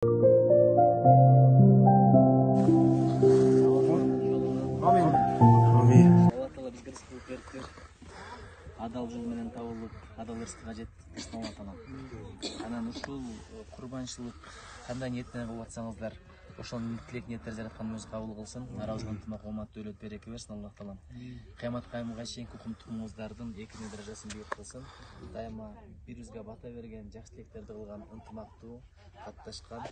Адал жол менен табылып, адал ырыскыга жетиштин Алла таалам. Анан ушул курбанчылык кандай ниет менен кылып атсаңыздар, ошол тилек ниеттер жаратканыбыз кабыл кылсын. Арабызга ынтымак, оомат, дөөлөт, береке берсин Алла таалам. Кыямат кайымга чейин кукум тукумуңуздардын экини даражасын бийик кылсын. Дайыма бирибизге бата берген, жакшы тилектерди кылган, ынтымактуу, катташкан,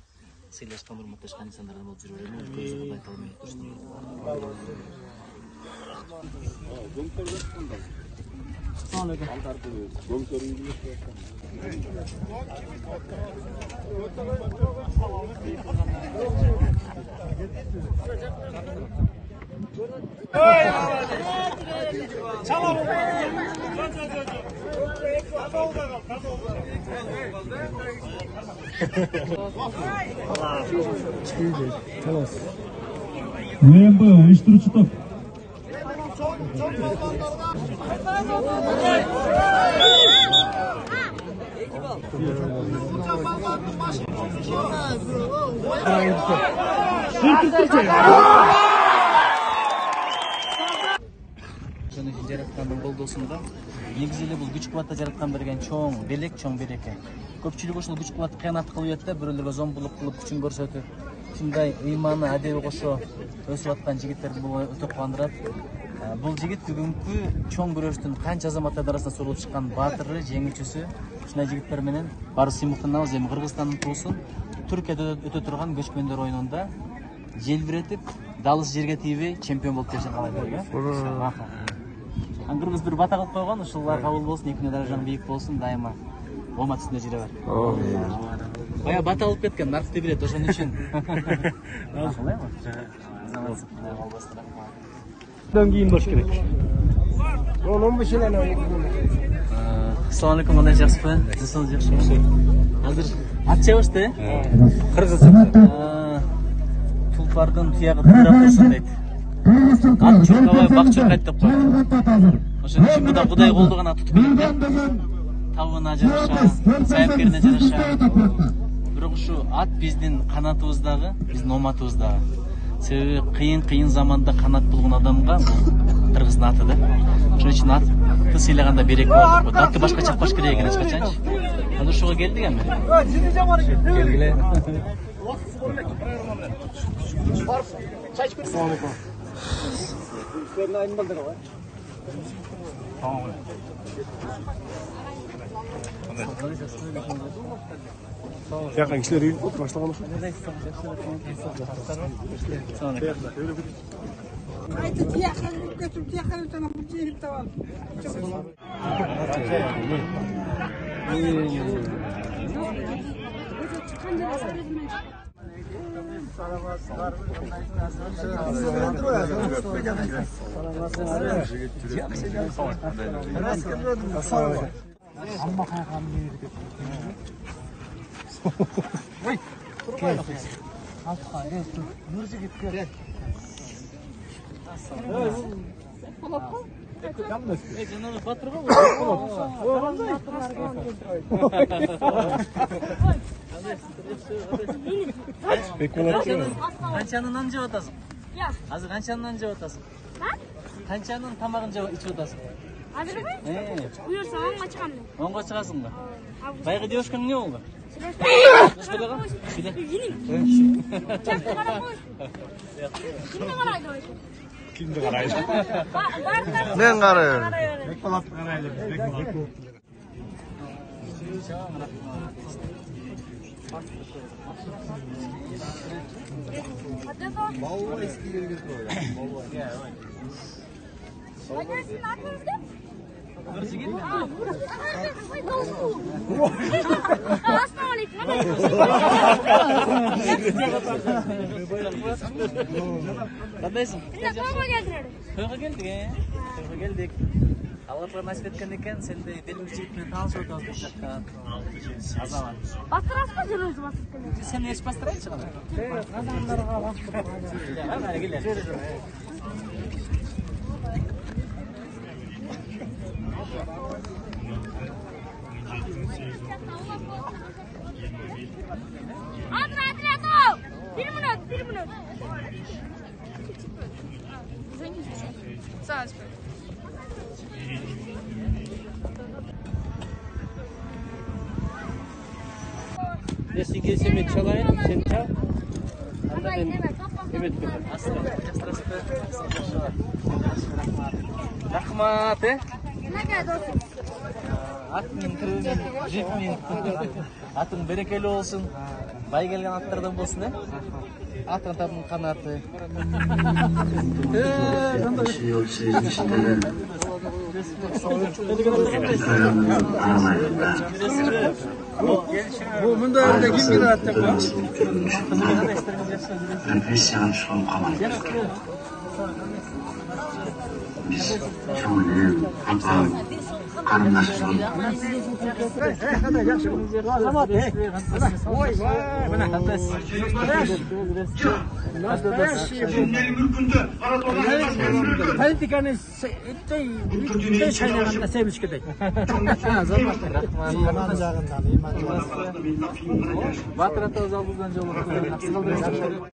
сыйлашкан, урматташкан инсандардан болуп жүрө берели. Көзүңүздү айта алмай турушун. ВМБ uyuşturucu top. Жараткандын колдоосунда негизи эле бул күч кубатты жараткан берген чоң белек, чоң береке. Көпчүлүк ушул күч кубатты кыянат кылып жатты, бирөөлөргө зомбулук кылып күчүн көрсөтүп, ушундай ыйманы, адеби кошо өсүп аткан жигиттерди бул өтө кубандырат. Бул жигит бүгүнкү чоң күрөштүн канча азаматтардын арасынан сурулуп чыккан баатыры, жеңүүчүсү. Ушундай жигиттер менен баары сыймыктанабыз. Эми Кыргызстандын туусун Түркияда өтө турган көчкөндөр оюнунда желбиретип, далыс жерге тийбей чемпион болуп келишин каалайбыз. Кыргыз бир бата кылып койгон, ушулар кабыл болсун, экини даражаң бийик болсун, дайыма оомат үстүндө жүрө бер. Бая бата алып кеткен, наркты билет, ошон үчүн. Дан кийин бош керек. Assalomu alaykum, qanday yaxshisiz? Sizingiz yaxshimi? Hozir at chebishdi? Qirg'iz. Tulpardın tuyagı tırap dursun deydi. At çurkabay bak çurkayt dep koydu. Oşun için buday kolduğun at tutup geldi. Tavuğuna жараша, сайыпкерine жараша. Бирок şu at биздин канатыбыздагы, биздин ооматыбыздагы. Себеби кыйын заманда канат болгон адамга Кыргыздын аты да. Ошон үчүн атты сыйлаганда береке бар деп. Атты башка чакпаш керек экен эч качанчы. Анан ушуга келдик эми. Келгиле. Жақын кісілер үйіліп отыр, башталған ұшын. Айтып, тияқын көтіп, тияқын өтіні бұл жеріп табалым. Amma қайқам дейін деп. Ой, тұрбай. Алтыға, нұр жігіткер. Жанағы батырға Қаншаның нан жеп атасың? Азыр қаншаның нан жеп атасың? Қаншаның тамағын ішіп атасың? Азыр ма? Бұйырса 10-ға шығамын. 10-ға шығасың ба? Байғы девушкаң не болды? Сөйлесіп. Жақты қарап қойшы. Кімді қарайды ойшы? Kimdi qaraydı? Ben qarayıyorum. Bek balaptı qaraydı. Bek balaptı. Balva eski geri götürüyor. Hadi sizin aklınızda? Qandayсың? Toyga keldiler. Toyga keldik, Toyga keldik. Allarga nasip etken eкен, sen de belimiz jigitmen taanышып отабыз бұл жаққа. Азамат. Бастырасыз ба, жер өзі бастырып келеді? Sen еш бастырайыншы ғана. Kazanlara bastı. Hadi gel. Adriano! 1 minut, 1 minut. Sağ ol. Sizге семет çalayın, sen çal. Anda ben семет берем. Rahmat, Nega dostum? Atın kırığın, jipmin. Atın berekeli olsun. Bay gelgen atlardan bolsun he. Atın tabın kanatı. Yol seyircileri aralarında Bu bunda öyle kim bir attı bu? repression son kalan. Biz çoğunluğu hata karınlaştıralım. Politikani ittey şaynaganda sevmiş ketek. İman jagından, iman jagından. Батыр ата залбыздан жолукту.